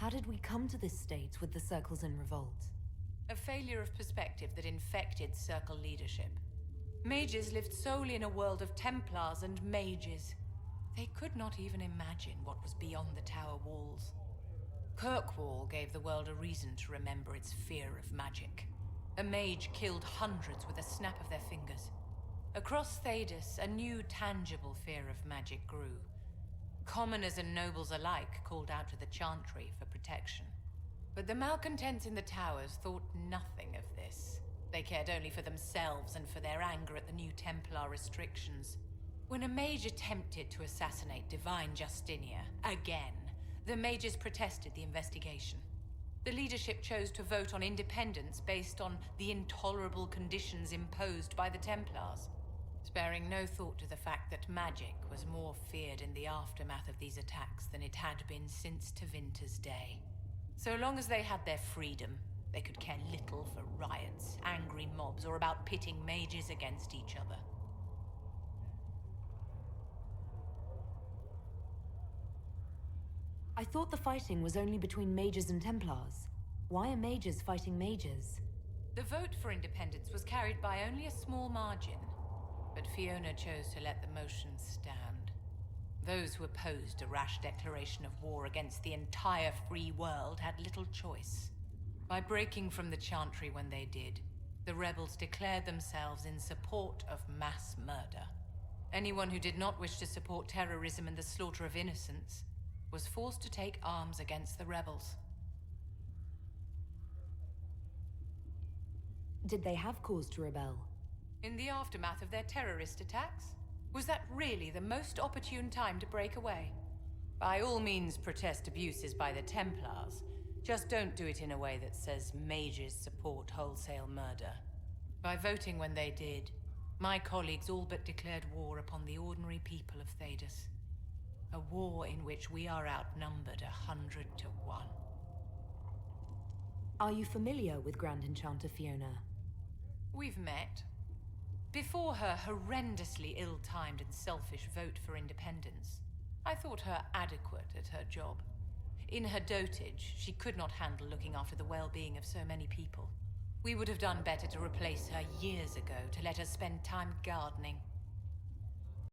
How did we come to this state with the circles in revolt? A failure of perspective that infected Circle leadership. Mages lived solely in a world of Templars and mages. They could not even imagine what was beyond the tower walls. Kirkwall gave the world a reason to remember its fear of magic. A mage killed hundreds with a snap of their fingers. Across Thedas, a new tangible fear of magic grew. Commoners and nobles alike called out to the Chantry for protection. But the malcontents in the towers thought nothing of this. They cared only for themselves and for their anger at the new Templar restrictions. When a mage attempted to assassinate Divine Justinia, again, the mages protested the investigation. The leadership chose to vote on independence based on the intolerable conditions imposed by the Templars, sparing no thought to the fact that magic was more feared in the aftermath of these attacks than it had been since Tevinter's day. So long as they had their freedom, they could care little for riots, angry mobs, or about pitting mages against each other. I thought the fighting was only between mages and Templars. Why are mages fighting mages? The vote for independence was carried by only a small margin, but Fiona chose to let the motion stand. Those who opposed a rash declaration of war against the entire free world had little choice. By breaking from the Chantry when they did, the rebels declared themselves in support of mass murder. Anyone who did not wish to support terrorism and the slaughter of innocents was forced to take arms against the rebels. Did they have cause to rebel? In the aftermath of their terrorist attacks? Was that really the most opportune time to break away? By all means protest abuses by the Templars. Just don't do it in a way that says mages support wholesale murder. By voting when they did, my colleagues all but declared war upon the ordinary people of Thedas. A war in which we are outnumbered 100 to 1. Are you familiar with Grand Enchanter Fiona? We've met. Before her horrendously ill-timed and selfish vote for independence, I thought her adequate at her job. In her dotage, she could not handle looking after the well-being of so many people. We would have done better to replace her years ago, to let her spend time gardening.